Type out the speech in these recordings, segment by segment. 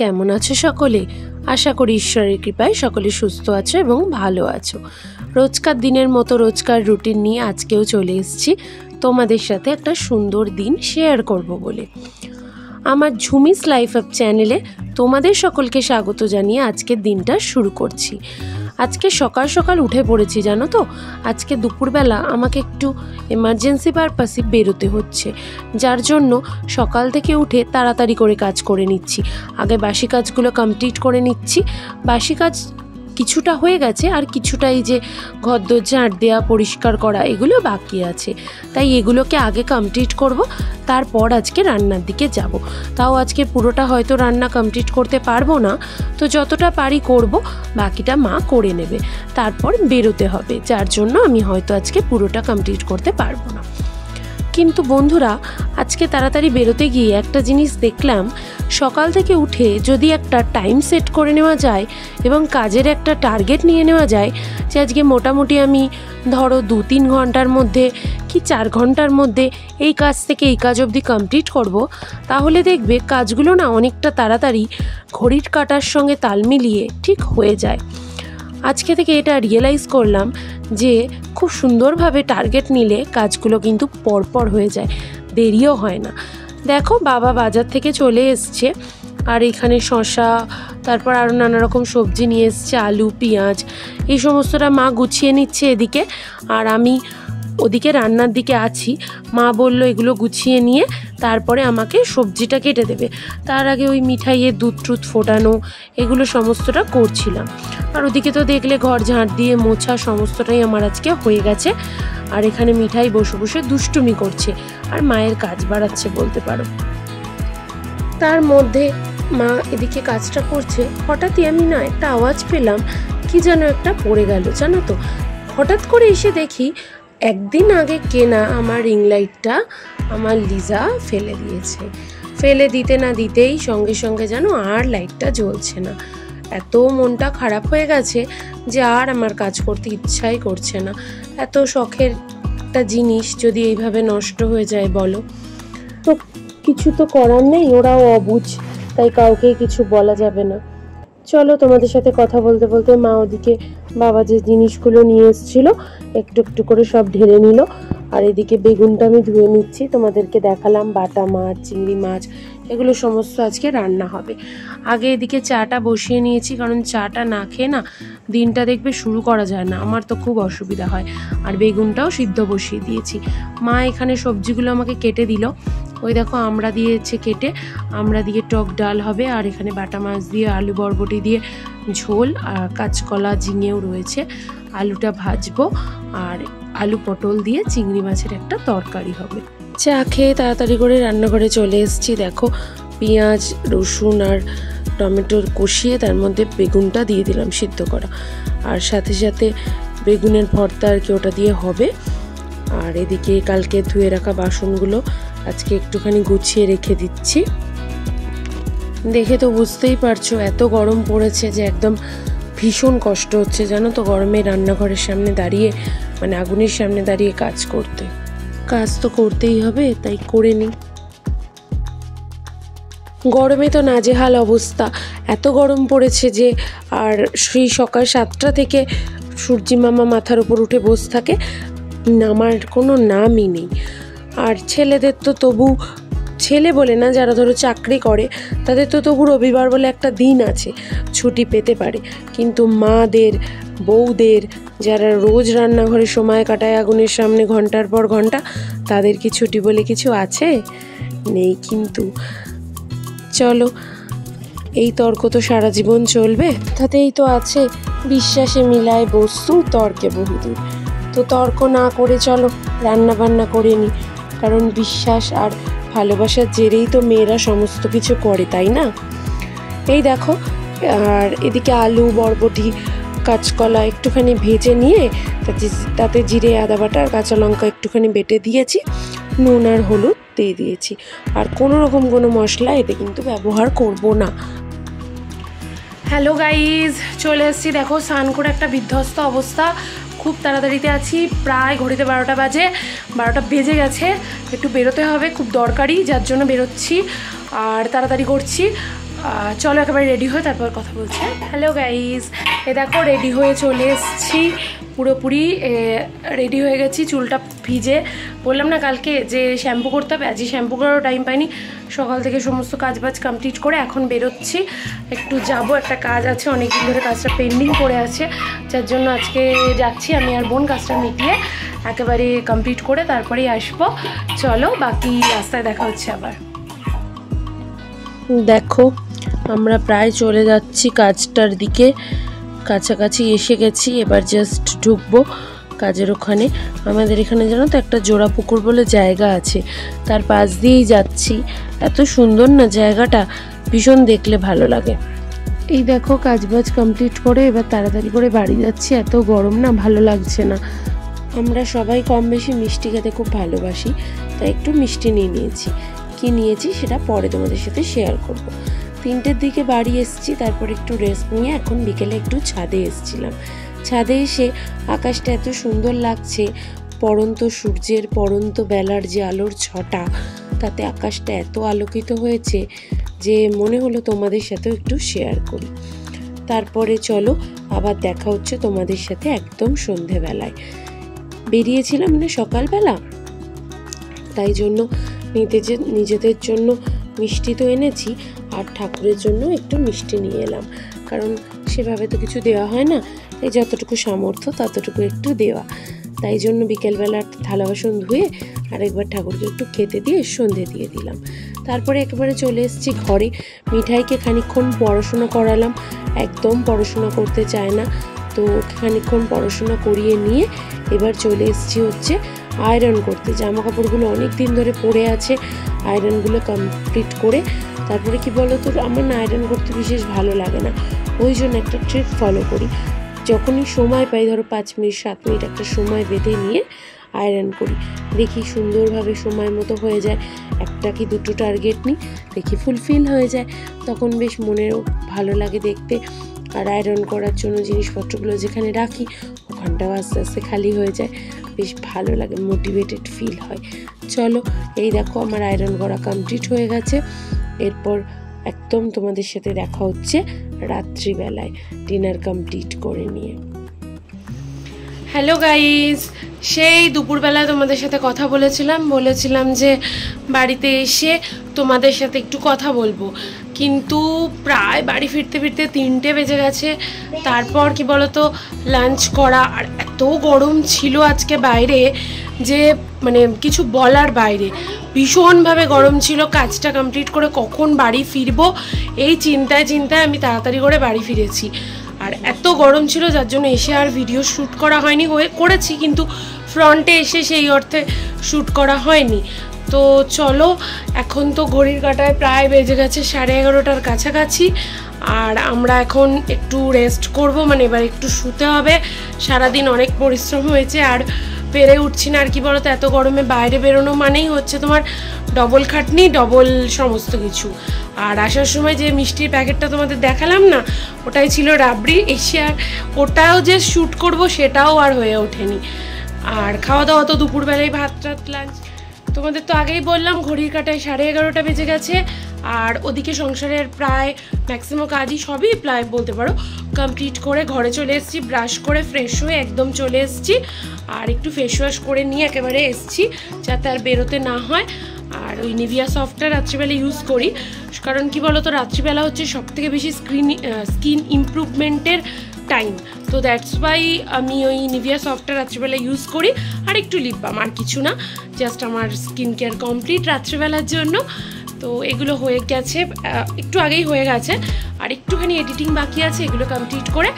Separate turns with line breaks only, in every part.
কেমন আছো সকলে? আশা করি ঈশ্বরের কৃপায় সকলে সুস্থ আছো এবং ভালো আছো। রোজকার দিনের মতো রোজকার রুটিন নিয়ে আজকেও চলে এসেছি তোমাদের সাথে একটা সুন্দর দিন শেয়ার করব বলে। আমার ঝুমিস লাইফ আপ চ্যানেলে তোমাদের সকলকে স্বাগত জানিয়ে আজকের দিনটা শুরু করছি। আজকে সকাল সকাল উঠে পড়েছি জানো তো। আজকে দুপুরবেলা আমাকে একটু এমার্জেন্সি পারপাসে বেরোতে হচ্ছে, যার জন্য সকাল থেকে উঠে তাড়াতাড়ি করে কাজ করে নিচ্ছি। আগে বাসি কাজগুলো কমপ্লিট করে নিচ্ছি। বাসি কাজ কিছুটা হয়ে গেছে, আর কিছুটা এই যে ঘরদোর ঝাঁট দেওয়া, পরিষ্কার করা, এগুলো বাকি আছে। তাই এগুলোকে আগে কমপ্লিট করব, তারপর আজকে রান্নার দিকে যাব। তাও আজকে পুরোটা হয়তো রান্না কমপ্লিট করতে পারবো না, তো যতটা পারি করব, বাকিটা মা করে নেবে। তারপর বেরোতে হবে, যার জন্য আমি হয়তো আজকে পুরোটা কমপ্লিট করতে পারবো না। কিন্তু বন্ধুরা, আজকে তাড়াতাড়ি বেরোতে গিয়ে একটা জিনিস দেখলাম, সকাল থেকে উঠে যদি একটা টাইম সেট করে নেওয়া যায় এবং কাজের একটা টার্গেট নিয়ে নেওয়া যায় যে আজকে মোটামুটি আমি ধরো 2-3 ঘন্টার মধ্যে কি 4 ঘন্টার মধ্যে এই কাজ থেকে এই কাজ অবধি কমপ্লিট করব, তাহলে দেখবে কাজগুলো না অনেকটা তাড়াতাড়ি ঘড়ির কাঁটার সঙ্গে তাল মিলিয়ে ঠিক হয়ে যায়। আজকে থেকে এটা রিয়েলাইজ করলাম যে খুব সুন্দরভাবে টার্গেট নিলে কাজগুলো কিন্তু পরপর হয়ে যায়, দেরিও হয় না। দেখো, বাবা বাজার থেকে চলে এসছে, আর এখানে শসা, তারপর আরও নানা রকম সবজি নিয়ে এসছে, আলু, পেঁয়াজ, এই সমস্তটা মা গুছিয়ে নিচ্ছে এদিকে, আর আমি ওদিকে রান্নার দিকে আছি। মা বলল এগুলো গুছিয়ে নিয়ে তারপরে আমাকে সবজিটা কেটে দেবে। তার আগে ওই মিঠাইয়ের দুধ টুধ ফোটানো, এগুলো সমস্তটা করছিলাম। আর ওদিকে তো দেখলে ঘর ঝাঁট দিয়ে মোছা সমস্তটাই আমার আজকে হয়ে গেছে। আর এখানে মিঠাই বসে বসে দুষ্টুমি করছে আর মায়ের কাজ বাড়াচ্ছে বলতে পারো। তার মধ্যে মা এদিকে কাজটা করছে, হঠাৎই আমি না একটা আওয়াজ পেলাম, কি যেন একটা পড়ে গেল জানো তো। হঠাৎ করে এসে দেখি একদিন আগে কেনা আমার রিং লাইটটা আমার লিজা ফেলে দিয়েছে। ফেলে দিতে না দিতেই সঙ্গে সঙ্গে যেন আর লাইটটা জ্বলছে না। এত মনটা খারাপ হয়ে গেছে যে আর আমার কাজ করতে ইচ্ছাই করছে না। এত শখের একটা জিনিস যদি এইভাবে নষ্ট হয়ে যায় বলো, তো কিছু তো করার নেই, ওরাও অবুঝ, তাই কাউকে কিছু বলা যাবে না। চলো, তোমাদের সাথে কথা বলতে বলতে মা ওদিকে বাবা যে জিনিসগুলো নিয়ে এসেছিল একটু একটু করে সব ঢেলে নিল। আর এদিকে বেগুনটা আমি ধুয়ে নিচ্ছি, তোমাদেরকে দেখালাম। বাটা মাছ, চিংড়ি মাছ, এগুলো সমস্ত আজকে রান্না হবে। আগে এদিকে চাটা বসিয়ে নিয়েছি, কারণ চাটা না খেয়ে না দিনটা দেখবে শুরু করা যায় না, আমার তো খুব অসুবিধা হয়। আর বেগুনটাও সিদ্ধ বসিয়ে দিয়েছি। মা এখানে সবজিগুলো আমাকে কেটে দিল। ওই দেখো, আমরা দিয়েছে কেটে, আমরা দিয়ে টক ডাল হবে, আর এখানে বাটা মাছ দিয়ে আলু বরবটি দিয়ে ঝোল, আর কাঁচকলা ঝিঙেও রয়েছে, আলুটা ভাজবো, আর আলু পটল দিয়ে চিংড়ি মাছের একটা তরকারি হবে। চা খেয়ে তাড়াতাড়ি করে রান্নাঘরে চলে এসেছি। দেখো, পেঁয়াজ, রসুন আর টমেটোর কষিয়ে তার মধ্যে বেগুনটা দিয়ে দিলাম সিদ্ধ করা, আর সাথে সাথে বেগুনের ভর্তা আর কি ওটা দিয়ে হবে। আর এদিকে কালকে ধুয়ে রাখা বাসনগুলো আজকে একটুখানি গুছিয়ে রেখে দিচ্ছি। দেখে তো বুঝতেই পারছো এত গরম পড়েছে যে একদম ভীষণ কষ্ট হচ্ছে জানো তো, গরমে রান্নাঘরের সামনে দাঁড়িয়ে, মানে আগুনের সামনে দাঁড়িয়ে কাজ করতে। কাজ তো করতেই হবে, তাই করে নিই। গরমে তো নাজেহাল অবস্থা, এত গরম পড়েছে যে, আর সেই সকাল 7টা থেকে সূর্যি মামা মাথার উপর উঠে বসে থাকে, নামার কোনো নামই নেই। আর ছেলেদের তো তবু, ছেলে বলে না, যারা ধরো চাকরি করে তাদের তো তবু রবিবার বলে একটা দিন আছে, ছুটি পেতে পারে। কিন্তু মাদের, বউদের, যারা রোজ রান্নাঘরে সময় কাটায় আগুনের সামনে ঘন্টার পর ঘন্টা, তাদের কি ছুটি বলে কিছু আছে? নেই। কিন্তু চলো, এই তর্ক তো সারা জীবন চলবে। তাতেই তো আছে, বিশ্বাসে মিলায় বস্তু, তর্কে বহুদূর। তো তর্ক না করে চলো রান্না বান্না করে নিই, কারণ বিশ্বাস আর ভালোবাসার জেরেই তো মেয়েরা সমস্ত কিছু করে, তাই না? এই দেখো, আর এদিকে আলু, বরবটি, কাঁচকলা একটুখানি ভেজে নিয়ে তাতে জিরে, আদা বাটা আর কাঁচা লঙ্কা একটুখানি বেটে দিয়েছি, নুন আর হলুদ দিয়ে দিয়েছি। আর কোনো রকম কোনো মশলা এতে কিন্তু ব্যবহার করব না। হ্যালো গাইজ, চলে এসেছি। দেখো, স্নান করে একটা বিধ্বস্ত অবস্থা, খুব তাড়াতাড়িতে আছি। প্রায় ঘড়িতে 12টা বাজে, 12টা বেজে গেছে। একটু বেরোতে হবে, খুব দরকারি, যার জন্য বেরোচ্ছি আর তাড়াতাড়ি করছি। চলো একেবারে রেডি হয়ে তারপর কথা বলছি। হ্যালো গাইজ, এ দেখো রেডি হয়ে চলে এসেছি, পুরোপুরি রেডি হয়ে গেছি। চুলটা ভিজে, বললাম না কালকে যে শ্যাম্পু করতে হবে, আজই শ্যাম্পু করারও টাইম পাইনি। সকাল থেকে সমস্ত কাজবাজ কমপ্লিট করে এখন বেরোচ্ছি, একটু যাব, একটা কাজ আছে, অনেকদিন ধরে কাজটা পেন্ডিং পড়ে আছে, যার জন্য আজকে যাচ্ছি। আমি আর বোন কাজটা মিটিয়ে একেবারে কমপ্লিট করে তারপরেই আসবো। চলো বাকি রাস্তায় দেখা হচ্ছে আবার। দেখো আমরা প্রায় চলে যাচ্ছি কাজটার দিকে, কাছাকাছি এসে গেছি। এবার জাস্ট ঢুকবো কাজের ওখানে। আমাদের এখানে জানো তো একটা জোড়া পুকুর বলে জায়গা আছে, তার পাশ দিয়েই যাচ্ছি। এত সুন্দর না জায়গাটা, ভীষণ দেখলে ভালো লাগে। এই দেখো কাজবাজ কমপ্লিট করে এবার তাড়াতাড়ি করে বাড়ি যাচ্ছি। এত গরম না, ভালো লাগছে না। আমরা সবাই কম বেশি মিষ্টি খেতে খুব ভালোবাসি, তাই একটু মিষ্টি নিয়ে নিয়েছি। কি নিয়েছি সেটা পরে তোমাদের সাথে শেয়ার করব। 3টের দিকে বাড়ি এসেছি, তারপর একটু রেস্ট নিয়ে এখন বিকেলে একটু ছাদে এসেছিলাম। ছাদে এসে আকাশটা এত সুন্দর লাগছে, পড়ন্ত সূর্যের, পড়ন্ত বেলার যে আলোর ছটা, তাতে আকাশটা এত আলোকিত হয়েছে যে মনে হলো তোমাদের সাথেও একটু শেয়ার করি। তারপরে চলো আবার দেখা হচ্ছে তোমাদের সাথে একদম সন্ধেবেলায়। বেরিয়েছিলাম না সকালবেলা, তাই জন্য নিজেদের জন্য মিষ্টি তো এনেছি, আর ঠাকুরের জন্য একটু মিষ্টি নিয়ে এলাম, কারণ সেভাবে তো কিছু দেওয়া হয় না, এই যতটুকু সামর্থ্য ততটুকু একটু দেওয়া। তাই জন্য বিকেলবেলা থালা বাসন ধুয়ে আরেকবার ঠাকুরকে একটু খেতে দিয়ে সন্ধে দিয়ে দিলাম। তারপরে একেবারে চলে এসেছি ঘরে। মিঠাইকে খানিকক্ষণ পড়াশোনা করালাম, একদম পড়াশোনা করতে চায় না, তো খানিকক্ষণ পড়াশোনা করিয়ে নিয়ে এবার চলে এসেছি হচ্ছে আয়রন করতে। জামা কাপড়গুলো অনেক দিন ধরে পড়ে আছে, আয়রনগুলো কমপ্লিট করে তারপরে কি বলো তো, আমার না আয়রন করতে বিশেষ ভালো লাগে না, ওই জন্য একটা ট্রিক ফলো করি। যখনই সময় পাই, ধরো 5 মিনিট 7 মিনিট একটা সময় বেঁধে নিয়ে আয়রন করি, দেখি সুন্দরভাবে সময় মতো হয়ে যায়। একটা কি দুটো টার্গেট নিই, দেখি ফুলফিল হয়ে যায়, তখন বেশ মনেও ভালো লাগে দেখতে। আর আয়রন করার জন্য জিনিসপত্রগুলো যেখানে রাখি ওখানটাও আস্তে আস্তে খালি হয়ে যায়, বেশ ভালো লাগে, মোটিভেটেড ফিল হয়। চলো এই দেখো আমার আয়রন করা কমপ্লিট হয়ে গেছে। এরপর একদম তোমাদের সাথে দেখা হচ্ছে রাত্রিবেলায় ডিনার কমপ্লিট করে নিয়ে। হ্যালো গাইজ, সেই দুপুরবেলায় তোমাদের সাথে কথা বলেছিলাম যে বাড়িতে এসে তোমাদের সাথে একটু কথা বলবো, কিন্তু প্রায় বাড়ি ফিরতে ফিরতে 3টে বেজে গেছে। তারপর কি বলতো লাঞ্চ করা, আর এত গরম ছিল আজকে বাইরে যে মানে কিছু বলার বাইরে, ভীষণভাবে গরম ছিল। কাজটা কমপ্লিট করে কখন বাড়ি ফিরবো এই চিন্তায় আমি তাড়াতাড়ি করে বাড়ি ফিরেছি। আর এত গরম ছিল যার জন্য এসে আর ভিডিও শ্যুট করা হয়নি, করেছি কিন্তু ফ্রন্টে এসে সেই অর্থে শ্যুট করা হয়নি। তো চলো এখন তো ঘড়ির কাঁটায় প্রায় বেজে গেছে 11:30টার কাছাকাছি, আর আমরা এখন একটু রেস্ট করব, মানে এবার একটু শুতে হবে। সারাদিন অনেক পরিশ্রম হয়েছে, আর পেরে উঠছি না। আর কি বলতো, এত গরমে বাইরে বেরোনো মানেই হচ্ছে তোমার ডবল খাটনি, ডবল সমস্ত কিছু। আর আসার সময় যে মিষ্টির প্যাকেটটা তোমাদের দেখালাম না, ওটাই ছিল রাবড়ি। এসে আর ওটাও যে শ্যুট করব সেটাও আর হয়ে ওঠেনি। আর খাওয়া দাওয়া তো দুপুরবেলায় ভাত লাঞ্চ তোমাদের তো আগেই বললাম, ঘড়ির কাঁটায় 11:30টা বেজে গেছে। আর ওদিকে সংসারের প্রায় ম্যাক্সিমাম কাজই সবই প্রায় বলতে পারো কমপ্লিট করে ঘরে চলে এসেছি। ব্রাশ করে ফ্রেশ হয়ে একদম চলে এসেছি, আর একটু ফেস ওয়াশ করে নিয়ে একেবারে এসেছি যাতে আর বেরোতে না হয়। আর ওই নিভিয়া সফটটা রাত্রিবেলা ইউজ করি, কারণ কি বলো তো রাত্রিবেলা হচ্ছে সবথেকে বেশি স্কিন ইমপ্রুভমেন্টের টাইম, তো দ্যাটস ওয়াই আমি ওই নিভিয়া সফটটা রাত্রিবেলা ইউজ করি। আর একটু লিপ বাম, আর কিছু না, জাস্ট আমার স্কিন কেয়ার কমপ্লিট রাত্রিবেলার জন্য। তো এগুলো হয়ে গেছে, একটু আগেই হয়ে গেছে, আর একটুখানি এডিটিং বাকি আছে, এগুলো কমপ্লিট করে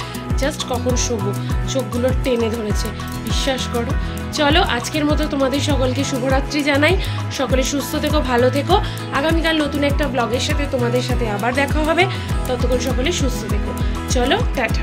জাস্ট কখন শোবো, চোখগুলো টেনে ধরেছে বিশ্বাস করো। চলো আজকের মতো তোমাদের সকলকে শুভরাত্রি জানাই, সকলে সুস্থ থেকো, ভালো থেকো। আগামীকাল নতুন একটা ব্লগের সাথে তোমাদের সাথে আবার দেখা হবে, ততক্ষণ সকলে সুস্থ থেকো। চলো টাটা।